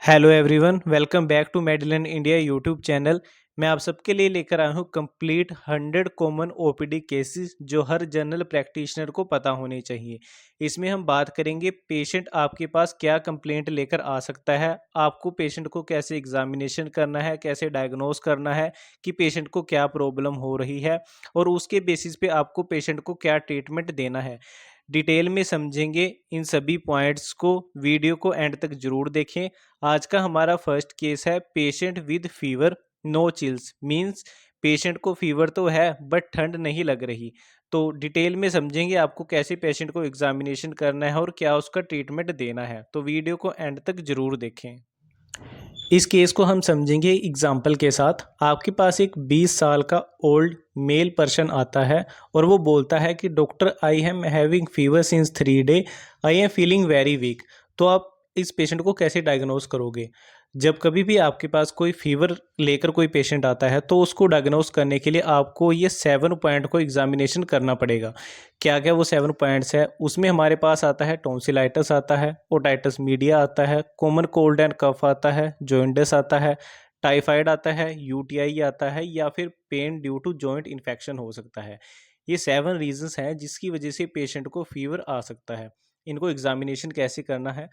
Hello everyone, welcome back to Medilan India YouTube channel. मैं आप सबके लिए लेकर आया हूँ कंप्लीट 100 कॉमन ओपीडी केसेस जो हर जनरल प्रैक्टिशनर को पता होने चाहिए। इसमें हम बात करेंगे पेशेंट आपके पास क्या कंप्लेंट लेकर आ सकता है, आपको पेशेंट को कैसे एग्जामिनेशन करना है, कैसे डायग्नोस करना है कि पेशेंट को क्या प्रॉब्लम हो रही है और उसके बेसिस पे आपको पेशेंट को क्या ट्रीटमेंट देना है। डिटेल में समझेंगे इन सभी पॉइंट्स को। वीडियो को एंड तक जरूर देखें। आज का हमारा फर्स्ट केस है patient with fever no chills, means patient को फीवर तो है बट ठंड नहीं लग रही। तो डिटेल में समझेंगे आपको कैसे पेशेंट को एग्जामिनेशन करना है और क्या उसका ट्रीटमेंट देना है। तो वीडियो को एंड तक जरूर देखें। इस केस को हम समझेंगे एग्जाम्पल के साथ। आपके पास एक 20 साल का ओल्ड मेल पर्सन आता है और वो बोलता है कि doctor I am having fever since 3 day, I am feeling very weak. तो आप इस पेशेंट को कैसे डायग्नोस करोगे? जब कभी भी आपके पास कोई फीवर लेकर कोई पेशेंट आता है तो उसको डायग्नोस करने के लिए आपको ये 7 पॉइंट को एग्जामिनेशन करना पड़ेगा। क्या क्या वो 7 पॉइंट्स है? उसमें हमारे पास आता है टॉन्सिलाइटिस आता है, ओटाइटिस मीडिया आता है, कॉमन कोल्ड एंड कफ आता है, जॉइंटिस आता है, टाइफाइड आता है, यूटीआई आता है या फिर pain due to joint infection हो सकता है। ये 7 रीजंस हैं जिसकी वजह से पेशेंट को फीवर आ सकता है। इनको एग्जामिनेशन कैसे करना है?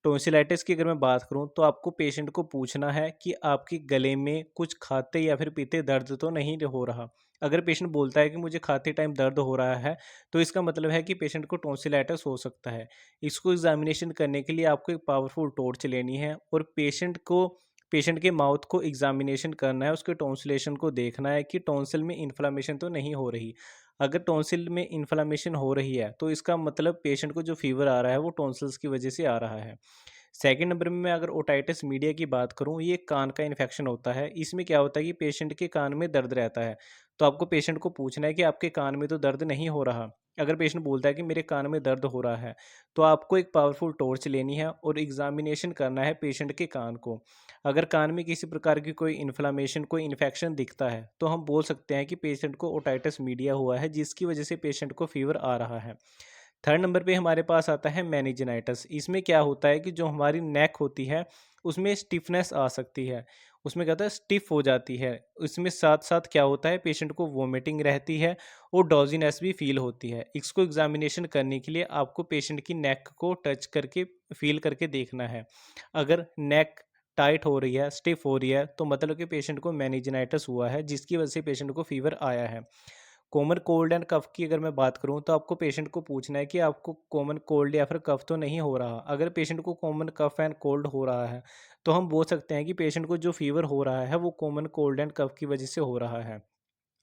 टॉन्सिलाइटिस की अगर मैं बात करूं तो आपको पेशेंट को पूछना है कि आपके गले में कुछ खाते या फिर पीते दर्द तो नहीं हो रहा। अगर पेशेंट बोलता है कि मुझे खाते टाइम दर्द हो रहा है तो इसका मतलब है कि पेशेंट को टॉन्सिलाइटिस हो सकता है। इसको एग्जामिनेशन करने के लिए आपको एक पावरफुल टॉर्च लेनी है और पेशेंट के माउथ को एग्जामिनेशन करना है, उसके टॉन्सिलेशन को देखना है कि टॉन्सिल में इन्फ्लामेशन तो नहीं हो रही। अगर टॉन्सिल में इन्फ्लामेशन हो रही है तो इसका मतलब पेशेंट को जो फीवर आ रहा है वो टॉन्सिल्स की वजह से आ रहा है। सेकंड नंबर में मैं अगर ओटाइटिस मीडिया की बात करूं, ये कान का इन्फेक्शन होता है। इसमें क्या होता है कि पेशेंट के कान में दर्द रहता है। तो आपको पेशेंट को पूछना है कि आपके कान में तो दर्द नहीं हो रहा। अगर पेशेंट बोलता है कि मेरे कान में दर्द हो रहा है तो आपको एक पावरफुल टॉर्च लेनी है और एग्जामिनेशन करना है पेशेंट के कान को। अगर कान में किसी प्रकार की कोई इन्फ्लामेशन, कोई इन्फेक्शन दिखता है तो हम बोल सकते हैं कि पेशेंट को ओटाइटिस मीडिया हुआ है जिसकी वजह से पेशेंट को फीवर आ रहा है। थर्ड नंबर पे हमारे पास आता है मेनिंजाइटिस। इसमें क्या होता है कि जो हमारी नेक होती है उसमें स्टिफनेस आ सकती है, उसमें क्या होता है स्टिफ हो जाती है। इसमें साथ साथ क्या होता है पेशेंट को वोमिटिंग रहती है और डॉजीनेस भी फील होती है। इसको एग्जामिनेशन करने के लिए आपको पेशेंट की नेक को टच करके फील करके देखना है। अगर नेक टाइट हो रही है, स्टिफ हो रही है तो मतलब कि पेशेंट को मेनिंजाइटिस हुआ है जिसकी वजह से पेशेंट को फीवर आया है। कॉमन कोल्ड एंड कफ की अगर मैं बात करूं तो आपको पेशेंट को पूछना है कि आपको कॉमन कोल्ड या फिर कफ तो नहीं हो रहा। अगर पेशेंट को कॉमन कफ एंड कोल्ड हो रहा है तो हम बोल सकते हैं कि पेशेंट को जो फीवर हो रहा है वो कॉमन कोल्ड एंड कफ की वजह से हो रहा है।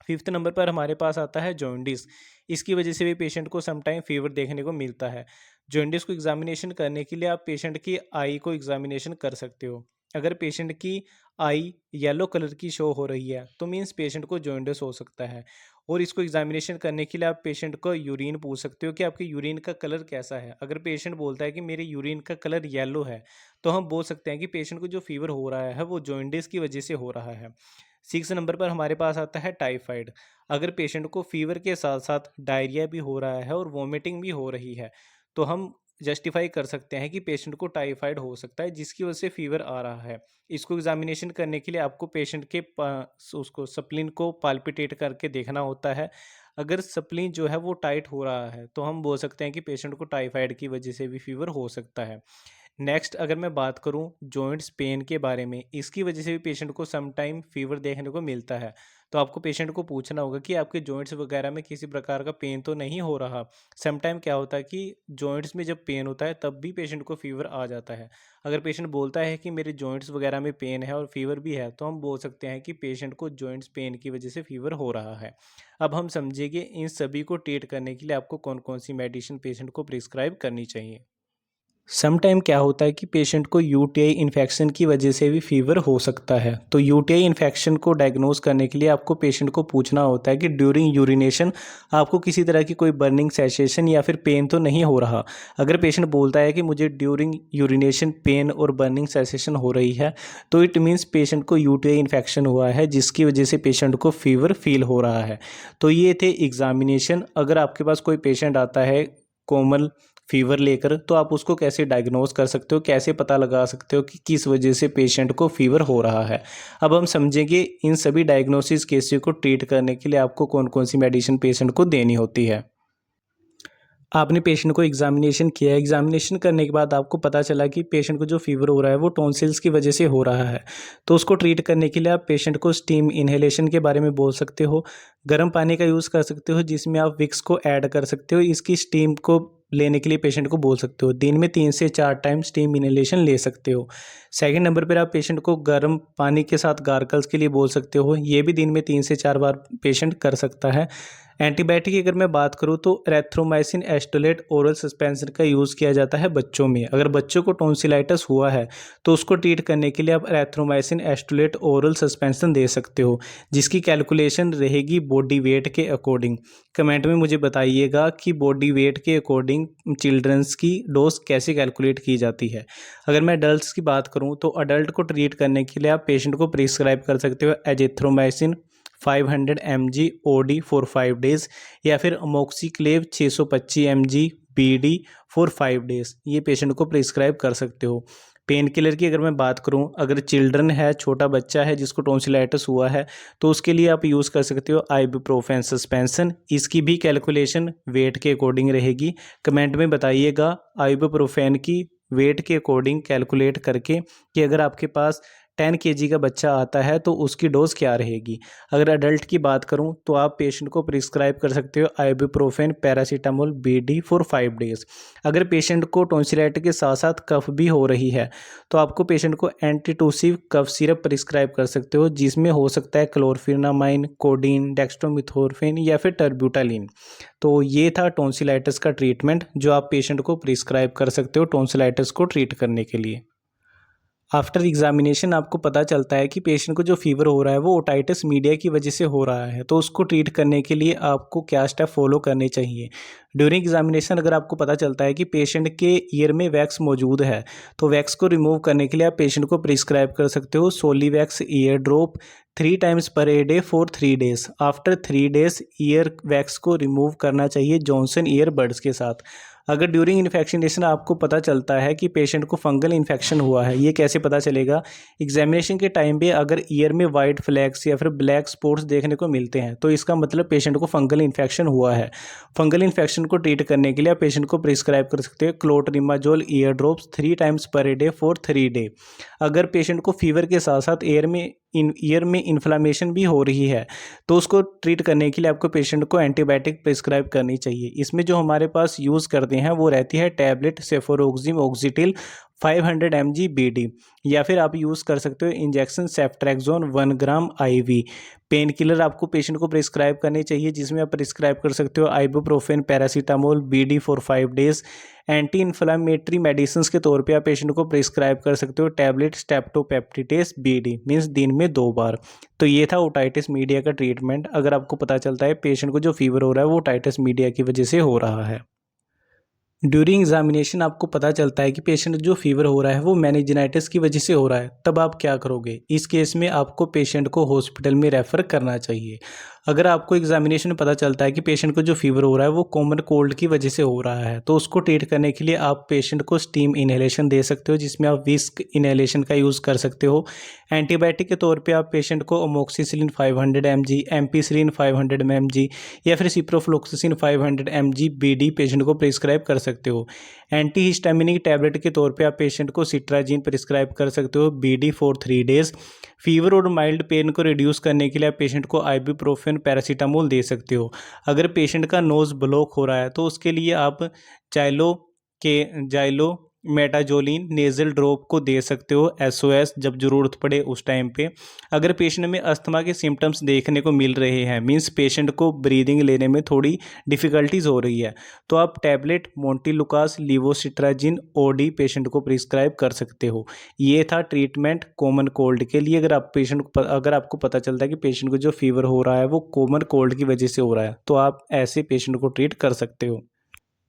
फिफ्थ नंबर पर हमारे पास आता है जॉन्डिस। इसकी वजह से भी पेशेंट को समटाइम फीवर देखने को मिलता है। जॉन्डिस को एग्जामिनेशन करने के लिए आप पेशेंट की आई को एग्जामिनेशन कर सकते हो। अगर पेशेंट की आई येलो कलर की शो हो रही है तो मीन्स पेशेंट को जॉन्डिस हो सकता है। और इसको एग्जामिनेशन करने के लिए आप पेशेंट को यूरिन पूछ सकते हो कि आपके यूरिन का कलर कैसा है। अगर पेशेंट बोलता है कि मेरे यूरिन का कलर येलो है तो हम बोल सकते हैं कि पेशेंट को जो फीवर हो रहा है वो जॉन्डिस की वजह से हो रहा है। 6 नंबर पर हमारे पास आता है टाइफाइड। अगर पेशेंट को फीवर के साथ साथ डायरिया भी हो रहा है और वोमिटिंग भी हो रही है तो हम जस्टिफाई कर सकते हैं कि पेशेंट को टाइफाइड हो सकता है जिसकी वजह से फीवर आ रहा है। इसको एग्जामिनेशन करने के लिए आपको पेशेंट के उसको स्प्लीन को पाल्पिटेट करके देखना होता है। अगर स्प्लीन जो है वो टाइट हो रहा है तो हम बोल सकते हैं कि पेशेंट को टाइफाइड की वजह से भी फीवर हो सकता है। नेक्स्ट अगर मैं बात करूं जॉइंट्स पेन के बारे में, इसकी वजह से भी पेशेंट को सम टाइम फीवर देखने को मिलता है। तो आपको पेशेंट को पूछना होगा कि आपके जॉइंट्स वगैरह में किसी प्रकार का पेन तो नहीं हो रहा। सम टाइम क्या होता है कि जॉइंट्स में जब पेन होता है तब भी पेशेंट को फीवर आ जाता है। अगर पेशेंट बोलता है कि मेरे जॉइंट्स वगैरह में पेन है और फीवर भी है तो हम बोल सकते हैं कि पेशेंट को जॉइंट्स पेन की वजह से फीवर हो रहा है। अब हम समझेंगे इन सभी को ट्रीट करने के लिए आपको कौन कौन सी मेडिसिन पेशेंट को प्रिस्क्राइब करनी चाहिए। सम टाइम क्या होता है कि पेशेंट को यूटीआई इन्फेक्शन की वजह से भी फीवर हो सकता है। तो यूटीआई इन्फेक्शन को डायग्नोस करने के लिए आपको पेशेंट को पूछना होता है कि ड्यूरिंग यूरिनेशन आपको किसी तरह की कोई बर्निंग सेंसेशन या फिर पेन तो नहीं हो रहा। अगर पेशेंट बोलता है कि मुझे ड्यूरिंग यूरिनेशन पेन और बर्निंग सेंसेशन हो रही है तो इट मीन्स पेशेंट को यूटीआई इन्फेक्शन हुआ है जिसकी वजह से पेशेंट को फीवर फील हो रहा है। तो ये थे एग्जामिनेशन। अगर आपके पास कोई पेशेंट आता है कॉमन फीवर लेकर, तो आप उसको कैसे डायग्नोज कर सकते हो, कैसे पता लगा सकते हो कि किस वजह से पेशेंट को फीवर हो रहा है। अब हम समझेंगे इन सभी डायग्नोसिस केसेस को ट्रीट करने के लिए आपको कौन कौन सी मेडिसिन पेशेंट को देनी होती है। आपने पेशेंट को एग्जामिनेशन किया, एग्जामिनेशन करने के बाद आपको पता चला कि पेशेंट को जो फीवर हो रहा है वो टॉन्सिल्स की वजह से हो रहा है, तो उसको ट्रीट करने के लिए आप पेशेंट को स्टीम इन्हेलेशन के बारे में बोल सकते हो, गर्म पानी का यूज़ कर सकते हो जिसमें आप विक्स को ऐड कर सकते हो, इसकी स्टीम को लेने के लिए पेशेंट को बोल सकते हो। दिन में 3 से 4 टाइम स्टीम इन्हेलेशन ले सकते हो। सेकंड नंबर पर आप पेशेंट को गर्म पानी के साथ गार्गल्स के लिए बोल सकते हो, ये भी दिन में 3 से 4 बार पेशेंट कर सकता है। एंटीबायोटिक की अगर मैं बात करूँ तो एरिथ्रोमाइसिन एस्टोलेट ओरल सस्पेंशन का यूज़ किया जाता है बच्चों में। अगर बच्चों को टॉन्सिलाइटिस हुआ है तो उसको ट्रीट करने के लिए आप एरिथ्रोमाइसिन एस्टोलेट ओरल सस्पेंशन दे सकते हो, जिसकी कैलकुलेशन रहेगी बॉडी वेट के अकॉर्डिंग। कमेंट में मुझे बताइएगा कि बॉडी वेट के अकॉर्डिंग चिल्ड्रंस की डोज कैसे कैलकुलेट की जाती है। अगर मैं अडल्ट की बात करूँ तो अडल्ट को ट्रीट करने के लिए आप पेशेंट को प्रिस्क्राइब कर सकते हो azithromycin 500 mg OD for 5 days या फिर अमोक्सिक्लेव 625 mg BD फॉर 5 डेज़, ये पेशेंट को प्रिस्क्राइब कर सकते हो। पेन किलर की अगर मैं बात करूं, अगर चिल्ड्रन है, छोटा बच्चा है जिसको टॉन्सिलाइटिस हुआ है, तो उसके लिए आप यूज़ कर सकते हो आइबुप्रोफेन सस्पेंशन। इसकी भी कैलकुलेशन वेट के अकॉर्डिंग रहेगी। कमेंट में बताइएगा आइबुप्रोफेन की वेट के अकॉर्डिंग कैलकुलेट करके कि अगर आपके पास 10 kg का बच्चा आता है तो उसकी डोज क्या रहेगी। अगर अडल्ट की बात करूं तो आप पेशेंट को प्रिस्क्राइब कर सकते हो ibuprofen paracetamol BD for 5 days. अगर पेशेंट को टॉन्सिलाइटिस के साथ साथ कफ भी हो रही है तो आपको पेशेंट को एंटीटूसिव कफ सिरप प्रिस्क्राइब कर सकते हो, जिसमें हो सकता है क्लोरफेनामाइन, कोडीन, डेक्स्ट्रोमिथोर्फिन या फिर टर्ब्यूटालिन। तो ये था टॉन्सिलाइटिस का ट्रीटमेंट जो आप पेशेंट को प्रिस्क्राइब कर सकते हो टॉन्सिलाइटिस को ट्रीट करने के लिए। आफ्टर एग्जामिनेशन आपको पता चलता है कि पेशेंट को जो फीवर हो रहा है वो ओटाइटिस मीडिया की वजह से हो रहा है, तो उसको ट्रीट करने के लिए आपको क्या स्टेप फॉलो करने चाहिए। ड्यूरिंग एग्जामिनेशन अगर आपको पता चलता है कि पेशेंट के ईयर में वैक्स मौजूद है तो वैक्स को रिमूव करने के लिए आप पेशेंट को प्रिस्क्राइब कर सकते हो Soliwax ear drop 3 times per day for 3 days. After 3 days ear wax को रिमूव करना चाहिए जॉनसन ईयर बड्स के साथ। अगर ड्यूरिंग इन्फेक्शनेशन आपको पता चलता है कि पेशेंट को फंगल इन्फेक्शन हुआ है, ये कैसे पता चलेगा। एग्जामिनेशन के टाइम पे अगर ईयर में वाइट फ्लैग्स या फिर ब्लैक स्पॉट्स देखने को मिलते हैं तो इसका मतलब पेशेंट को फंगल इन्फेक्शन हुआ है। फंगल इन्फेक्शन को ट्रीट करने के लिए आप पेशेंट को प्रिस्क्राइब कर सकते हैं clotrimazole ear drops 3 times per day for 3 day. अगर पेशेंट को फीवर के साथ साथ ईयर में इन्फ्लामेशन भी हो रही है तो उसको ट्रीट करने के लिए आपको पेशेंट को एंटीबायोटिक प्रिस्क्राइब करनी चाहिए। इसमें जो हमारे पास यूज़ करते हैं वो रहती है टैबलेट सेफोरोक्सिम ऑक्सीटिल 500 mg BD, या फिर आप यूज़ कर सकते हो injection ceftriaxone 1 gram IV। Pain killer आपको पेशेंट को प्रिस्क्राइब करनी चाहिए जिसमें आप प्रिस्क्राइब कर सकते हो ibuprofen paracetamol BD for 5 days. Anti inflammatory medicine के तौर पे आप पेशेंट को प्रिस्क्राइब कर सकते हो टैबलेट स्टेप्टोपेप्टिटेस BD मीन्स दिन में 2 बार। तो ये था ओटाइटिस मीडिया का ट्रीटमेंट। अगर आपको पता चलता है पेशेंट को जो फीवर हो रहा है वो ओटाइटिस मीडिया की वजह से हो रहा है। ड्यूरिंग एग्जामिनेशन आपको पता चलता है कि पेशेंट जो फीवर हो रहा है वो मेनिंजाइटिस की वजह से हो रहा है, तब आप क्या करोगे। इस केस में आपको पेशेंट को हॉस्पिटल में रेफ़र करना चाहिए। अगर आपको एग्जामिनेशन में पता चलता है कि पेशेंट को जो फीवर हो रहा है वो कॉमन कोल्ड की वजह से हो रहा है तो उसको ट्रीट करने के लिए आप पेशेंट को स्टीम इन्हेलेशन दे सकते हो, जिसमें आप विस्क इन्हेलेशन का यूज़ कर सकते हो। एंटीबायोटिक के तौर पे आप पेशेंट को अमोक्सिसिलिन 500 mg, एम्पिसिलिन 500 mg या फिर सिप्रोफ्लोक्सिसिन 500 mg BD पेशेंट को प्रिस्क्राइब कर सकते हो। एंटी हिस्टामिनिक टैबलेट के तौर पे आप पेशेंट को सिट्राजिन प्रिस्क्राइब कर सकते हो BD फॉर 3 डेज़। फीवर और माइल्ड पेन को रिड्यूस करने के लिए आप पेशेंट को आइबुप्रोफेन पैरासीटामोल दे सकते हो। अगर पेशेंट का नोज़ ब्लॉक हो रहा है तो उसके लिए आप जाइलो मेटाजोलिन नेज़ल ड्रॉप को दे सकते हो SOS जब ज़रूरत पड़े उस टाइम पे। अगर पेशेंट में अस्थमा के सिम्टम्स देखने को मिल रहे हैं, मींस पेशेंट को ब्रीदिंग लेने में थोड़ी डिफ़िकल्टीज हो रही है, तो आप टैबलेट मोंटिलुकास लिवोसिट्राजिन OD पेशेंट को प्रिस्क्राइब कर सकते हो। ये था ट्रीटमेंट कॉमन कोल्ड के लिए। अगर आपको पता चलता है कि पेशेंट को जो फीवर हो रहा है वो कॉमन कोल्ड की वजह से हो रहा है तो आप ऐसे पेशेंट को ट्रीट कर सकते हो।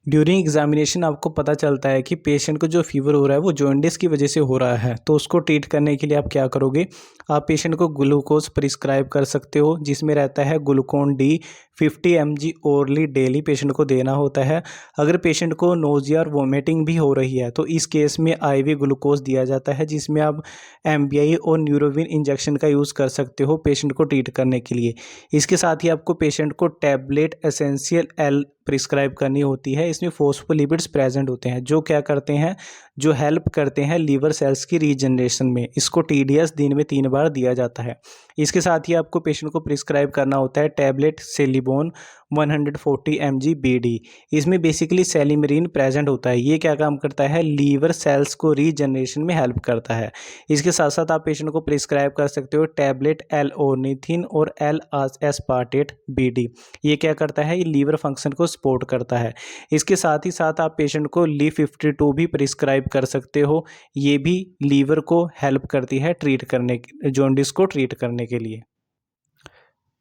ड्यूरिंग एग्जामिनेशन आपको पता चलता है कि पेशेंट को जो फीवर हो रहा है वो जॉन्डिस की वजह से हो रहा है, तो उसको ट्रीट करने के लिए आप क्या करोगे? आप पेशेंट को ग्लूकोज प्रिस्क्राइब कर सकते हो, जिसमें रहता है Glucon D 50 mg orally daily patient को देना होता है। अगर पेशेंट को नोजिया और वोमिटिंग भी हो रही है तो इस केस में IV ग्लूकोज दिया जाता है, जिसमें आप MBI और न्यूरोविन इंजेक्शन का यूज़ कर सकते हो पेशेंट को ट्रीट करने के लिए। इसके साथ ही आपको पेशेंट को टैबलेट एसेंशियल L प्रिस्क्राइब करनी होती है। इसमें फॉस्फोलिपिड्स प्रेजेंट होते हैं जो क्या करते हैं, जो हेल्प करते हैं लीवर सेल्स की रीजनरेशन में। इसको TDS दिन में 3 बार दिया जाता है। इसके साथ ही आपको पेशेंट को प्रिस्क्राइब करना होता है टैबलेट सेलिबोन 140 mg BD। इसमें बेसिकली सेलिमरीन प्रेजेंट होता है। ये क्या काम करता है, लीवर सेल्स को रीजनरेशन में हेल्प करता है। इसके साथ साथ आप पेशेंट को प्रिस्क्राइब कर सकते हो टैबलेट L-ornithine और L-aspartate BD। ये क्या करता है, ये लीवर फंक्शन को सपोर्ट करता है। इसके साथ ही साथ आप पेशेंट को Li52 भी प्रिस्क्राइब कर सकते हो। ये भी लीवर को हेल्प करती है ट्रीट करने, जॉन्डिस को ट्रीट करने के लिए।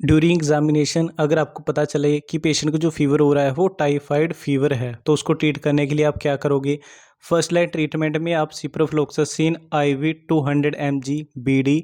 ड्यूरिंग एग्जामिनेशन अगर आपको पता चले कि पेशेंट को जो फीवर हो रहा है वो टाइफाइड फीवर है, तो उसको ट्रीट करने के लिए आप क्या करोगे? फर्स्ट लाइन ट्रीटमेंट में आप ciprofloxacin IV 200 mg BD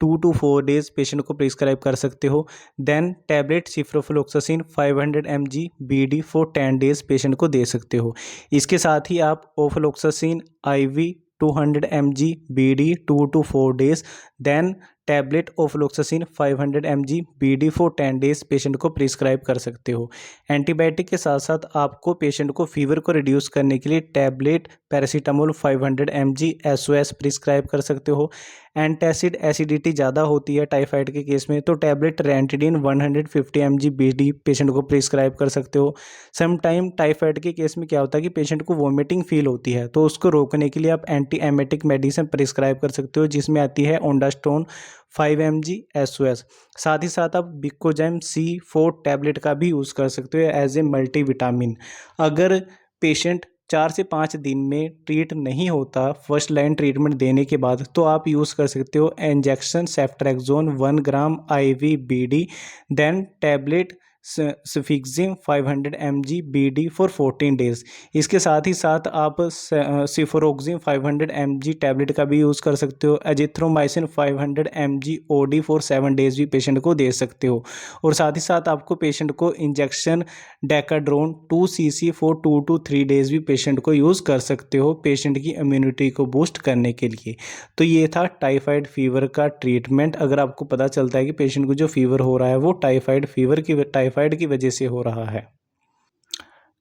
2 to 4 days patient को प्रिस्क्राइब कर सकते हो। Then tablet ciprofloxacin 500 mg BD for 10 days patient को दे सकते हो। इसके साथ ही आप ofloxacin IV 200 mg BD 2 to 4 days then tablet ofloxacin 500 mg BD for 10 days patient को प्रिस्क्राइब कर सकते हो। एंटीबायोटिक के साथ साथ आपको पेशेंट को फीवर को रिड्यूस करने के लिए tablet paracetamol 500 mg SOS prescribe कर सकते हो। एंटासिड एसिडिटी ज़्यादा होती है टाइफाइड के केस में, तो टैबलेट रेंटिडिन 150 mg BD पेशेंट को प्रिस्क्राइब कर सकते हो। सम टाइम टाइफाइड के केस में क्या होता है कि पेशेंट को वोमिटिंग फील होती है, तो उसको रोकने के लिए आप एंटी एमेटिक मेडिसिन प्रिस्क्राइब कर सकते हो, जिसमें आती है ओंडास्टोन 5 mg SOS। साथ ही साथ आप बिकोजाइम C4 टैबलेट का भी यूज़ कर सकते हो एज ए मल्टीविटामिन। अगर पेशेंट 4 से 5 दिन में ट्रीट नहीं होता फर्स्ट लाइन ट्रीटमेंट देने के बाद, तो आप यूज़ कर सकते हो injection ceftriaxone 1 gram IV BD then tablet cefixime 500 mg BD for 14 days. इसके साथ ही साथ आप सिफोरोक्सिम 500 mg टैबलेट का भी यूज़ कर सकते हो। Azithromycin 500 mg OD for 7 days भी पेशेंट को दे सकते हो। और साथ ही साथ आपको पेशेंट को injection Decadron 2 cc for 2 to 3 days भी पेशेंट को यूज़ कर सकते हो पेशेंट की इम्यूनिटी को बूस्ट करने के लिए। तो ये था टाइफाइड फीवर का ट्रीटमेंट। अगर आपको पता चलता है कि पेशेंट को जो फीवर हो रहा है वो टाइफाइड की वजह से हो रहा है।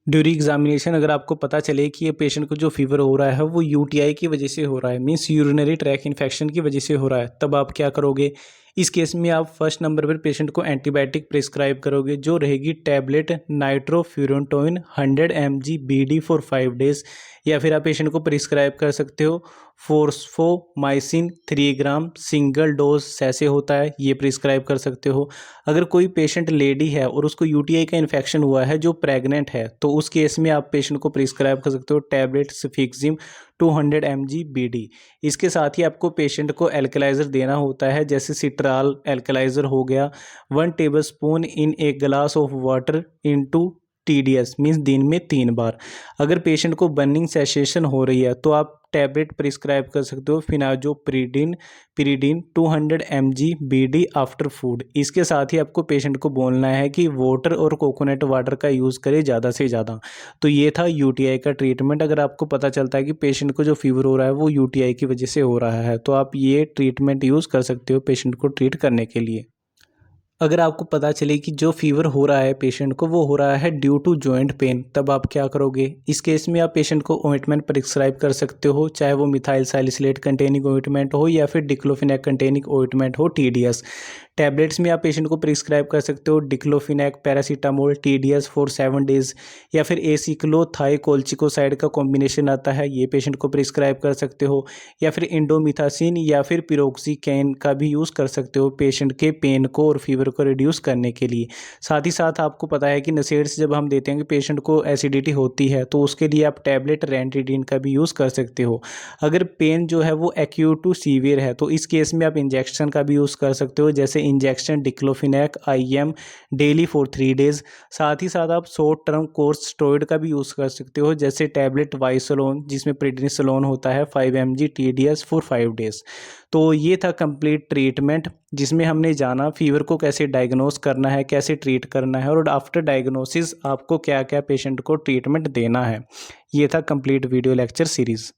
ड्यूरिंग एग्जामिनेशन अगर आपको पता चले कि ये पेशेंट को जो फीवर हो रहा है वो UTI की वजह से हो रहा है, मीन्स यूरिनरी ट्रैक इन्फेक्शन की वजह से हो रहा है, तब आप क्या करोगे? इस केस में आप फर्स्ट नंबर पर पेशेंट को एंटीबायोटिक प्रिस्क्राइब करोगे, जो रहेगी tablet nitrofurantoin 100 mg BD for 5 days. या फिर आप पेशेंट को प्रिस्क्राइब कर सकते हो फोस्फोमाइसिन 3 ग्राम सिंगल डोज सैसे होता है, ये प्रिस्क्राइब कर सकते हो। अगर कोई पेशेंट लेडी है और उसको UTI का इन्फेक्शन हुआ है, जो प्रेग्नेंट है, तो उस केस में आप पेशेंट को प्रिस्क्राइब कर सकते हो टैबलेट सफिक्सिम 200 mg BD। इसके साथ ही आपको पेशेंट को एल्कलाइज़र देना होता है, जैसे सिट्राल एल्कलाइज़र हो गया 1 tablespoon in a glass of water into TDS means दिन में 3 बार। अगर पेशेंट को बर्निंग सेसेशन हो रही है तो आप टैबलेट प्रिस्क्राइब कर सकते हो फिनाजोप्रिडिन 200 mg BD आफ्टर फूड। इसके साथ ही आपको पेशेंट को बोलना है कि वाटर और कोकोनट वाटर का यूज़ करे ज़्यादा से ज़्यादा। तो ये था UTI का ट्रीटमेंट। अगर आपको पता चलता है कि पेशेंट को जो फीवर हो रहा है वो UTI की वजह से हो रहा है, तो आप ये ट्रीटमेंट यूज़ कर सकते हो पेशेंट को ट्रीट करने के लिए। अगर आपको पता चले कि जो फीवर हो रहा है पेशेंट को वो हो रहा है ड्यू टू जॉइंट पेन, तब आप क्या करोगे? इस केस में आप पेशेंट को ऑइंटमेंट प्रिस्क्राइब कर सकते हो, चाहे वो मिथाइल सैलिसिलेट कंटेनिंग ऑइंटमेंट हो या फिर डिक्लोफिनेक कंटेनिंग ऑइंटमेंट हो TDS। टैबलेट्स में आप पेशेंट को प्रिस्क्राइब कर सकते हो diclofenac paracetamol TDS for 7 days, या फिर एसिक्लोथाइकोल्चिकोसाइड का कॉम्बिनेशन आता है, ये पेशेंट को प्रिस्क्राइब कर सकते हो। या फिर इंडोमिथासिन या फिर पिरोक्सीकैन का भी यूज़ कर सकते हो पेशेंट के पेन को और फीवर फीवर को रिड्यूस करने के लिए। साथ ही साथ आपको पता है कि नसेड्स जब हम देते हैं कि पेशेंट को एसिडिटी होती है तो उसके लिए आप टैबलेट रेंटिडीन का भी यूज़ कर सकते हो। अगर पेन जो है वो एक्यूट टू सीवियर है तो इस केस में आप इंजेक्शन का भी यूज़ कर सकते हो, जैसे injection diclofenac IM daily for 3 days. साथ ही साथ आप शॉर्ट टर्म कोर्स स्टेरॉइड का भी यूज़ कर सकते हो, जैसे टैबलेट वाइसोलोन जिसमें प्रेडनिसोलोन होता है 5 mg TDS फॉर 5 डेज़। तो ये था कंप्लीट ट्रीटमेंट जिसमें हमने जाना फीवर को कैसे डायग्नोस करना है, कैसे ट्रीट करना है और आफ्टर डायग्नोसिस आपको क्या क्या पेशेंट को ट्रीटमेंट देना है। ये था complete video lecture series.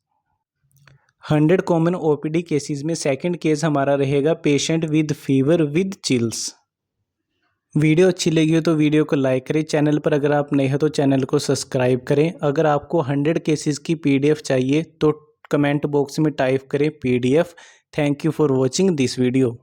100 common OPD cases में सेकंड केस हमारा रहेगा patient with fever with chills. Video अच्छी लगी हो तो वीडियो को लाइक करें, चैनल पर अगर आप नए हो तो चैनल को सब्सक्राइब करें। अगर आपको 100 केसेस की PDF चाहिए तो कमेंट बॉक्स में टाइप करें PDF। Thank you for watching this video.